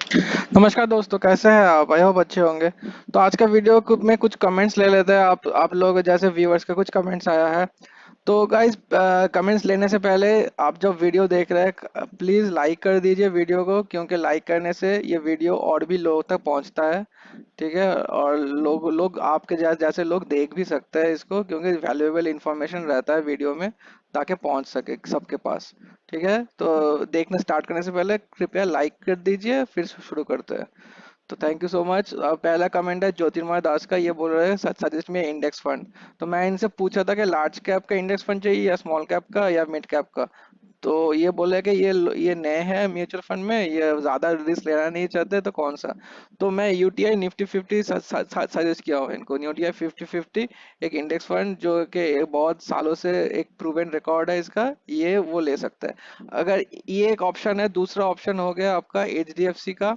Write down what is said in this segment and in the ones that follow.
नमस्कार दोस्तों, कैसे हैं आप? आई होप अच्छे होंगे। तो आज का वीडियो में कुछ कमेंट्स ले लेते हैं। आप लोग जैसे व्यूअर्स का कुछ कमेंट्स आया है। तो गाइस, कमेंट्स लेने से पहले आप जब वीडियो देख रहे हैं प्लीज़ लाइक कर दीजिए वीडियो को, क्योंकि लाइक करने से ये वीडियो और भी लोगों तक पहुंचता है। ठीक है, और लोग लोग आपके जैसे लोग देख भी सकते हैं इसको, क्योंकि वैल्यूएबल इंफॉर्मेशन रहता है वीडियो में, ताकि पहुंच सके सबके पास। ठीक है, तो देखना स्टार्ट करने से पहले कृपया लाइक कर दीजिए, फिर शुरू करते हैं। तो थैंक यू सो मच। पहला कमेंट है ज्योतिर्मय दास का। ये बोल रहे हैं सजेस्ट में इंडेक्स फंड। तो मैं इनसे पूछा था कि लार्ज कैप का इंडेक्स फंड चाहिए या स्मॉल कैप का या मिड कैप का। तो ये बोले कि ये नए हैं म्यूचुअल फंड में, ये ज्यादा रिस्क लेना नहीं चाहते, तो कौन सा। तो मैं यूटीआई निफ्टी 50 सजेस्ट किया हूँ इनको। यूटीआई 50/50 एक इंडेक्स फंड जो कि बहुत सालों से एक प्रूवन रिकॉर्ड है इसका, ये वो ले सकता है। अगर ये एक ऑप्शन है, दूसरा ऑप्शन हो गया आपका एचडीएफसी का।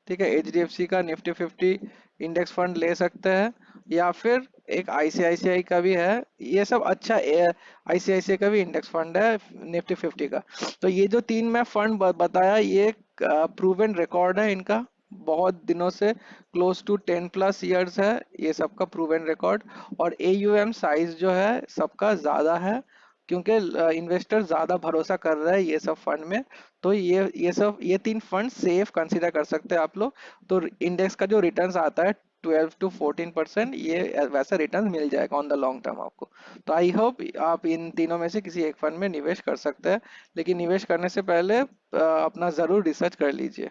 ठीक है, एचडीएफसी का निफ्टी 50 इंडेक्स फंड ले सकते हैं, या फिर एक आईसीआईसीआई का भी है। ये सब अच्छा, आईसीआईसीआई का भी इंडेक्स फंड है निफ्टी 50 का। तो ये जो तीन मैं फंड बताया, ये प्रूवन रिकॉर्ड है इनका, बहुत दिनों से, क्लोज टू 10+ ईयर्स है ये सबका प्रूवन रिकॉर्ड। और एयूएम साइज जो है सबका ज्यादा है, क्योंकि इन्वेस्टर ज्यादा भरोसा कर रहा है ये सब फंड में। तो ये तीन फंड सेफ कंसीडर कर सकते हैं आप लोग। तो इंडेक्स का जो रिटर्न्स आता है 12 to 14%, ये वैसा रिटर्न मिल जाएगा ऑन द लॉन्ग टर्म आपको। तो आई होप आप इन तीनों में से किसी एक फंड में निवेश कर सकते हैं, लेकिन निवेश करने से पहले अपना जरूर रिसर्च कर लीजिए।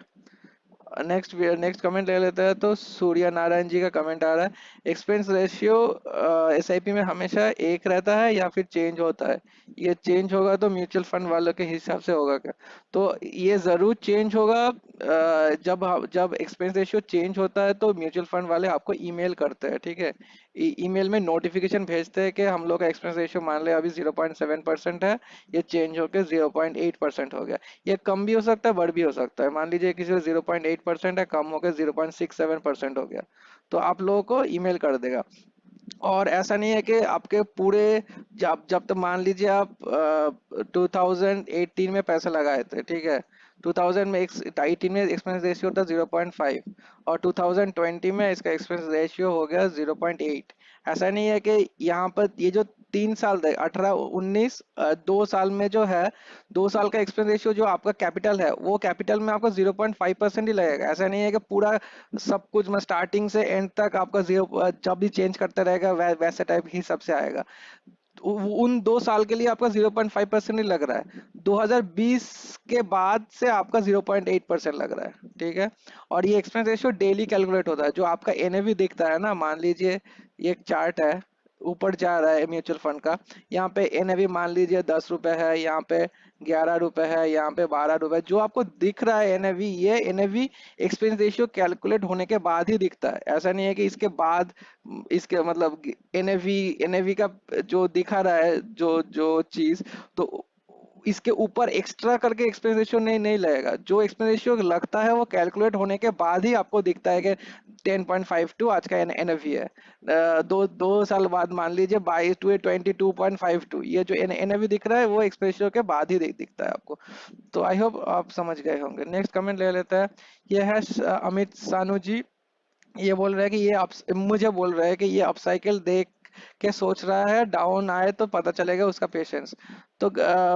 नेक्स्ट नेक्स्ट कमेंट ले लेते हैं। तो सूर्य नारायण जी का कमेंट आ रहा है, एक्सपेंस रेशियो एसआईपी में हमेशा एक रहता है या फिर चेंज होता है? ये चेंज होगा तो म्यूचुअल फंड वालों के हिसाब से होगा क्या? तो ये जरूर चेंज होगा। जब एक्सपेंस रेशियो चेंज होता है तो म्यूचुअल फंड वाले आपको ईमेल करते हैं। ठीक है, ईमेल में नोटिफिकेशन भेजते हैं कि हम लोग का एक्सपेंस रेशियो मान ले अभी 0.7% है, ये चेंज होकर 0.8% हो गया। ये कम भी हो सकता है, बढ़ भी हो सकता है। मान लीजिए किसी 0.8% है, कम होकर 0.67% हो गया, तो आप लोगों को ईमेल कर देगा। और ऐसा नहीं है कि आपके पूरे, जब जब तक मान लीजिए आप 2018 में पैसे लगाए थे। ठीक है, 2000 में 18 में एक्सपेंस रेशियो था 0.5, और 2020 में इसका एक्सपेंस रेशियो हो गया 0.8। ऐसा नहीं है कि यहाँ पर ये जो 3 साल थे, 18 19, 2 साल में जो है, 2 साल का एक्सपेंस रेशियो जो आपका कैपिटल है, वो कैपिटल में आपका 0.5% ही लगेगा। ऐसा नहीं है कि पूरा सब कुछ मैं स्टार्टिंग से एंड तक आपका जीरो, जब भी चेंज करते रहेगा वैसे टाइप ही सबसे आएगा। उन 2 साल के लिए आपका 0.5% ही लग रहा है, 2020 के बाद से आपका 0.8% लग रहा है। ठीक है, और ये एक्सपेंस रेशियो डेली कैलकुलेट होता है। जो आपका एनएवी दिखता है ना, मान लीजिए ये एक चार्ट है, ऊपर जा रहा है म्यूचुअल फंड का, यहाँ पे एनएवी मान लीजिए 10 रुपए है, यहाँ पे 11 रुपए है, यहाँ पे 12 रुपए। जो आपको दिख रहा है एनएवी, ये एनएवी एक्सपेंस रेशियो कैलकुलेट होने के बाद ही दिखता है। ऐसा नहीं है कि इसके बाद, इसके मतलब एनएवी एनएवी का जो दिखा रहा है, जो जो चीज, तो इसके ऊपर एक्स्ट्रा करके एक्सपेंस रेशियो नहीं नहीं लगेगा। जो एक्सपेंस रेशियो लगता है वो कैलकुलेट होने के बाद ही आपको दिखता है कि 10.52 आज का एनएवी है। दो दो साल बाद मान लीजिए 22 22.52, ये जो एनएवी दिख रहा है वो एक्सपेंस रेशियो के बाद ही दिखता है आपको। तो आई होप आप समझ गए होंगे। नेक्स्ट कमेंट ले लेते हैं। ये है अमित सानू जी। ये बोल रहा है कि मुझे बोल रहा है कि ये अपसाइकिल देख के सोच रहा है, डाउन आए तो पता चलेगा उसका पेशेंस। तो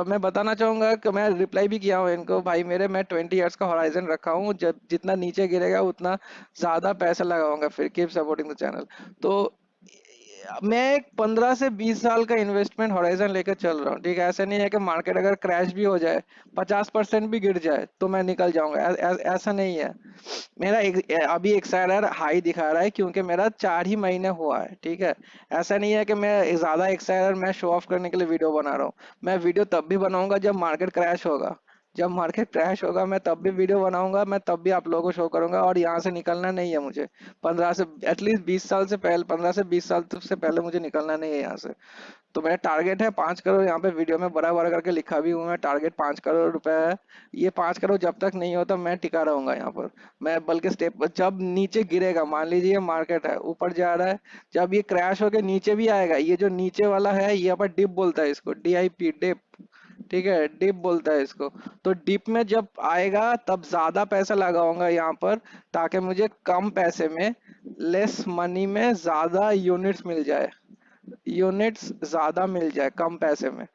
मैं बताना चाहूंगा कि मैं रिप्लाई भी किया हूँ इनको, भाई मेरे, मैं 20 ईयर्स का हॉराइजन रखा हूँ, जब जितना नीचे गिरेगा उतना ज्यादा पैसा लगाऊंगा। फिर कीप सपोर्टिंग द चैनल। तो मैं एक 15 से 20 साल का इन्वेस्टमेंट हॉराइजन लेकर चल रहा हूँ। ठीक है, ऐसा नहीं है कि मार्केट अगर क्रैश भी हो जाए, 50% भी गिर जाए तो मैं निकल जाऊंगा, ऐसा नहीं है। मेरा अभी एक्सआरआर हाई दिखा रहा है क्योंकि मेरा 4 ही महीने हुआ है। ठीक है, ऐसा नहीं है कि मैं ज्यादा एक्सआरआर मैं शो ऑफ करने के लिए वीडियो बना रहा हूँ। मैं वीडियो तब भी बनाऊंगा जब मार्केट क्रैश होगा। जब मार्केट क्रैश होगा मैं तब भी वीडियो बनाऊंगा, मैं तब भी आप लोगों को शो करूंगा। और यहाँ से निकलना नहीं है मुझे। 15 से एटलीस्ट 20 साल से पहले, 15 से 20 साल से पहले मुझे निकलना नहीं है यहाँ से। तो मेरा टारगेट है 5 करोड़, यहाँ पे वीडियो में बड़ा बड़ा करके लिखा भी हूँ मैं, टारगेट 5 करोड़ रुपए है। ये 5 करोड़ जब तक नहीं होता मैं टिका रहूंगा यहाँ पर। मैं बल्कि स्टेप, जब नीचे गिरेगा, मान लीजिए मार्केट है ऊपर जा रहा है, जब ये क्रैश होके नीचे भी आएगा, ये जो नीचे वाला है ये अपन डिप बोलता है इसको, डीआईपी डिप। ठीक है, डिप बोलता है इसको। तो डिप में जब आएगा तब ज्यादा पैसा लगाऊंगा यहाँ पर, ताकि मुझे कम पैसे में, लेस मनी में ज्यादा यूनिट्स मिल जाए, यूनिट्स ज्यादा मिल जाए कम पैसे में।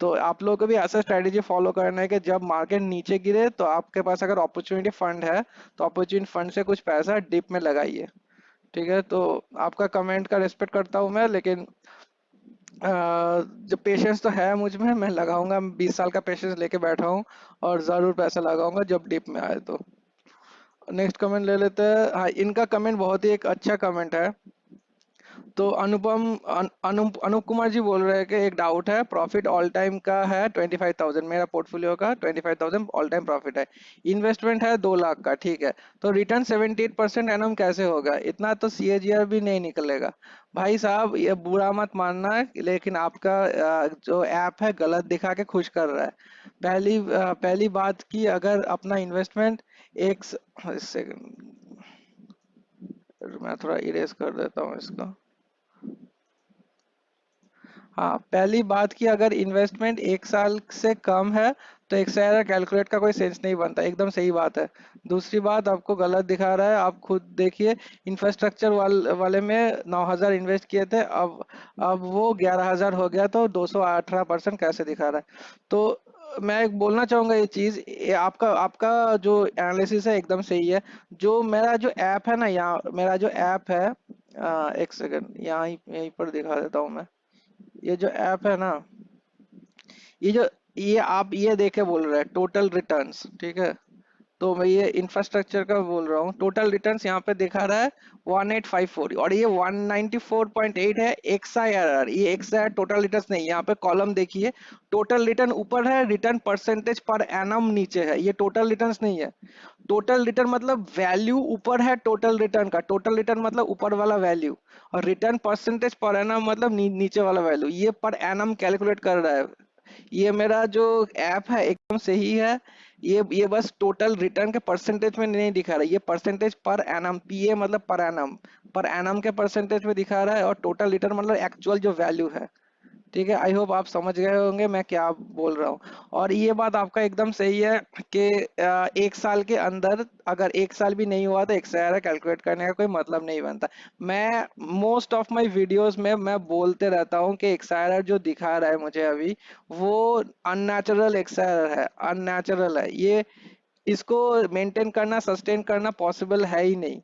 तो आप लोगों को भी ऐसा स्ट्रेटेजी फॉलो करना है कि जब मार्केट नीचे गिरे तो आपके पास अगर अपॉर्चुनिटी फंड है तो अपॉर्चुनिटी फंड से कुछ पैसा डिप में लगाइए। ठीक है, तो आपका कमेंट का रिस्पेक्ट करता हूँ मैं, लेकिन जो पेशेंस तो है मुझ में, मैं लगाऊंगा, 20 साल का पेशेंस लेके बैठा हूँ, और जरूर पैसा लगाऊंगा जब डिप में आए तो। नेक्स्ट कमेंट ले लेते हैं। हाँ, इनका कमेंट बहुत ही एक अच्छा कमेंट है। तो अनूप कुमार जी बोल रहे हैं कि एक डाउट है, प्रॉफिट ऑल टाइम का है 25,000, मेरा पोर्टफोलियो का 25,000 ऑल टाइम प्रॉफिट है, इन्वेस्टमेंट है 2 लाख का, ठीक है, तो रिटर्न 78% एनम कैसे होगा? इतना तो सीएजीआर भी नहीं निकलेगा। भाई साहब, ये बुरा मत मानना, लेकिन आपका जो ऐप है गलत दिखा के खुश कर रहा है। पहली बात की, अगर अपना इन्वेस्टमेंट एक सेकंड, मैं थोड़ा इरेज कर देता हूँ इसको। हाँ, पहली बात की, अगर इन्वेस्टमेंट 1 साल से कम है तो एक्सआईआर कैलकुलेट का कोई सेंस नहीं बनता, एकदम सही बात है। दूसरी बात, आपको गलत दिखा रहा है, आप खुद देखिए। इंफ्रास्ट्रक्चर वाले में 9,000 इन्वेस्ट किए थे, अब वो 11,000 हो गया, तो 218% कैसे दिखा रहा है? तो मैं एक बोलना चाहूंगा, ये चीज, ये आपका आपका जो एनालिसिस है एकदम सही है। जो मेरा जो ऐप है ना, यहाँ मेरा जो ऐप है, एक सेकंड, यहाँ यहीं पर दिखा देता हूँ मैं। ये जो ऐप है ना, ये जो ये आप ये देखे बोल रहे हैं टोटल रिटर्न्स, ठीक है, तो मैं ये इंफ्रास्ट्रक्चर का बोल रहा हूँ। टोटल रिटर्न्स यहाँ पे दिखा रहा है 1854, और ये 194.8 है एक्सआईआरआर। ये एक्सआईआर टोटल रिटर्न्स नहीं, यहाँ पे कॉलम देखिए, टोटल रिटर्न ऊपर है, रिटर्न परसेंटेज पर एनम नीचे है, ये टोटल रिटर्न्स नहीं है। टोटल रिटर्न मतलब वैल्यू ऊपर है टोटल रिटर्न का, टोटल रिटर्न मतलब ऊपर वाला वैल्यू, और रिटर्न परसेंटेज पर एनम मतलब नीचे वाला वैल्यू, ये पर एनम कैलकुलेट कर रहा है। ये मेरा जो ऐप है एकदम सही है। ये बस टोटल रिटर्न के परसेंटेज में नहीं दिखा रहा है, ये परसेंटेज पर एनम, पीए मतलब पर एनम के परसेंटेज में दिखा रहा है, और टोटल रिटर्न मतलब एक्चुअल जो वैल्यू है। ठीक है, आई होप आप समझ गए होंगे मैं क्या बोल रहा हूँ। और ये बात आपका एकदम सही है कि 1 साल के अंदर, अगर 1 साल भी नहीं हुआ तो एक्सआईआर कैलकुलेट करने का कोई मतलब नहीं बनता। मैं मोस्ट ऑफ माय वीडियोस में मैं बोलते रहता हूँ कि एक्सआईआर जो दिखा रहा है मुझे अभी, वो अननेचुरल एक्सआईआर है, अननेचुरल है ये। इसको मेंटेन करना, सस्टेन करना पॉसिबल है ही नहीं,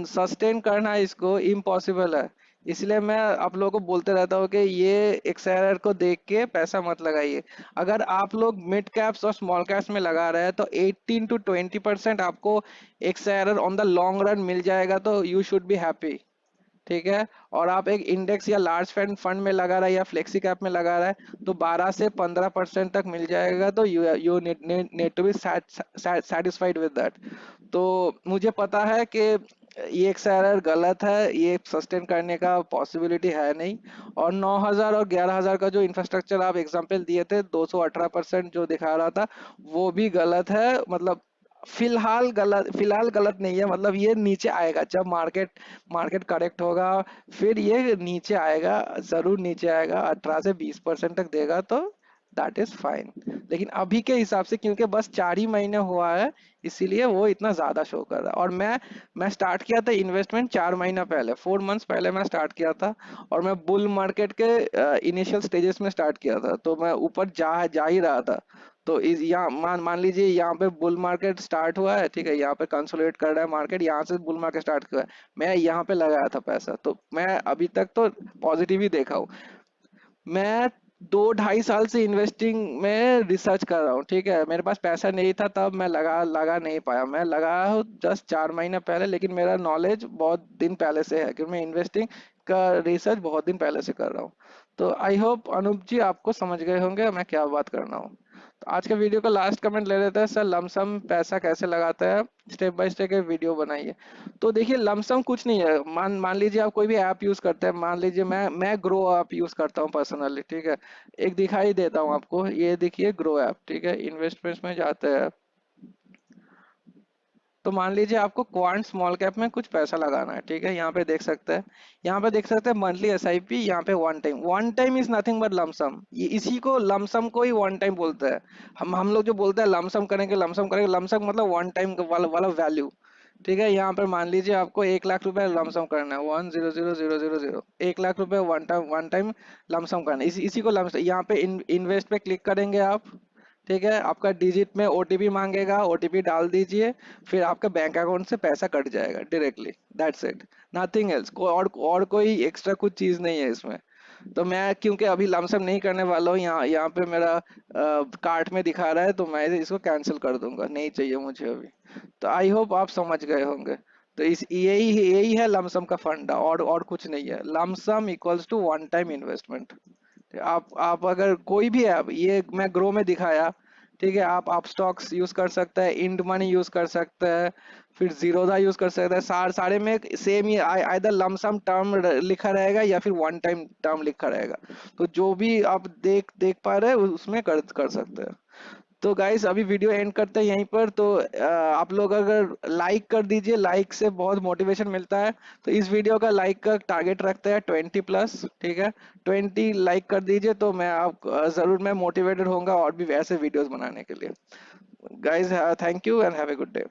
सस्टेन करना इसको इम्पॉसिबल है। इसलिए मैं आप लोगों को बोलते रहता हूँ कि ये एक्सआरआर को देख के पैसा मत लगाइए। अगर आप लोग मिड कैप्स और स्मॉल कैप्स में लगा रहे हैं तो 18 to 20% आपको एक्सआरआर ऑन द लॉन्ग रन मिल जाएगा, तो यू शुड बी हैप्पी। ठीक है, और आप एक इंडेक्स या लार्ज फंड फंड में लगा रहा है या फ्लेक्सी कैप में लगा रहा है तो 12 से 15% तक मिल जाएगा, तो you need to be satisfied with that. तो मुझे पता है कि ये एक्सआरआर गलत है, ये सस्टेन करने का पॉसिबिलिटी है नहीं। और 9,000 और 11,000 का जो इंफ्रास्ट्रक्चर आप एग्जांपल दिए थे, 218% जो दिखा रहा था, वो भी गलत है। मतलब फिलहाल गलत नहीं है, मतलब ये नीचे आएगा जब मार्केट मार्केट करेक्ट होगा, फिर ये नीचे आएगा, जरूर नीचे आएगा, 18 से 20% तक देगा, तो दैट इज फाइन। लेकिन अभी के हिसाब से, क्योंकि बस 4 ही महीने हुआ है, इसीलिए वो इतना ज्यादा शो कर रहा है। और मैं स्टार्ट किया था इन्वेस्टमेंट 4 महीना पहले, 4 मंथ्स पहले मैं स्टार्ट किया था, और मैं बुल मार्केट के इनिशियल स्टेजेस में स्टार्ट किया था, तो मैं ऊपर जा जा ही रहा था। तो इस यहाँ मान मान लीजिए, यहाँ पे बुल मार्केट स्टार्ट हुआ है, ठीक है, यहाँ पे कंसोलिडेट कर रहा है मार्केट, यहाँ से बुल मार्केट स्टार्ट हुआ है, मैं यहाँ पे लगाया था पैसा, तो मैं अभी तक तो पॉजिटिव ही देखा हूँ। मैं 2 ढाई साल से इन्वेस्टिंग में रिसर्च कर रहा हूँ, ठीक है, मेरे पास पैसा नहीं था तब मैं लगा लगा नहीं पाया, मैं लगा हूँ जस्ट 4 महीना पहले, लेकिन मेरा नॉलेज बहुत दिन पहले से है, क्योंकि मैं इन्वेस्टिंग का रिसर्च बहुत दिन पहले से कर रहा हूँ। तो आई होप अनूप जी आपको समझ गए होंगे मैं क्या बात करना हूँ। तो आज के वीडियो का लास्ट कमेंट ले लेते हैं, सर लमसम पैसा कैसे लगाता है, स्टेप बाय स्टेप एक वीडियो बनाइए। तो देखिए, लमसम कुछ नहीं है, मान मान लीजिए आप कोई भी ऐप यूज करते हैं, मान लीजिए मैं ग्रो ऐप यूज करता हूँ पर्सनली, ठीक है, एक दिखाई देता हूँ आपको, ये देखिए ग्रो ऐप, ठीक है, इन्वेस्टमेंट्स में जाते हैं। तो मान लीजिए आपको क्वांट स्मॉल कैप में कुछ पैसा लगाना है, ठीक है। यहाँ पे देख सकते हैं, यहाँ पे देख सकते हैं मंथली एसआईपी, यहाँ पे one time is nothing but lump sum. ये इसी को लमसम को ही वन टाइम बोलते हैं। हम लोग जो बोलते हैं लमसम करेंगे, लमसम मतलब वन टाइम वाला वैल्यू। ठीक है, यहाँ पर मान लीजिए आपको 1 लाख रुपए लमसम करना है, 1000000, 1 लाख रुपए वन टाइम लमसम करना है। इसी को लमसम, यहाँ पे इन्वेस्ट पे क्लिक करेंगे आप। ठीक है, आपका डिजिट में ओटीपी मांगेगा, ओटीपी डाल दीजिए, फिर आपका बैंक अकाउंट से पैसा कट जाएगा directly. That's it, nothing else. और कोई एक्स्ट्रा कुछ चीज नहीं है इसमें। तो मैं क्योंकि अभी लमसम नहीं करने वाला हूँ, यहाँ यहाँ पे मेरा कार्ट में दिखा रहा है, तो मैं इसको कैंसिल कर दूंगा, नहीं चाहिए मुझे अभी। तो आई होप आप समझ गए होंगे। तो इस यही यही है लमसम का फंडा, और कुछ नहीं है। Lump sum equals to one time investment. आप अगर कोई भी ऐप, ये मैं ग्रो में दिखाया, ठीक है, आप स्टॉक्स यूज कर सकते हैं, इंड मनी यूज कर सकते हैं, फिर जीरोधा यूज कर सकते हैं। सारे में सेम ही आइदर लमसम टर्म लिखा रहेगा या फिर वन टाइम टर्म लिखा रहेगा। तो जो भी आप देख देख पा रहे हैं उसमें कर सकते हैं। तो गाइस अभी वीडियो एंड करते हैं यहीं पर। तो आप लोग अगर लाइक कर दीजिए, लाइक से बहुत मोटिवेशन मिलता है। तो इस वीडियो का लाइक का टारगेट रखते हैं 20+, ठीक है। 20 लाइक कर दीजिए तो मैं आप जरूर मैं मोटिवेटेड होऊंगा और भी ऐसे वीडियोस बनाने के लिए। Guys thank you and have a good day.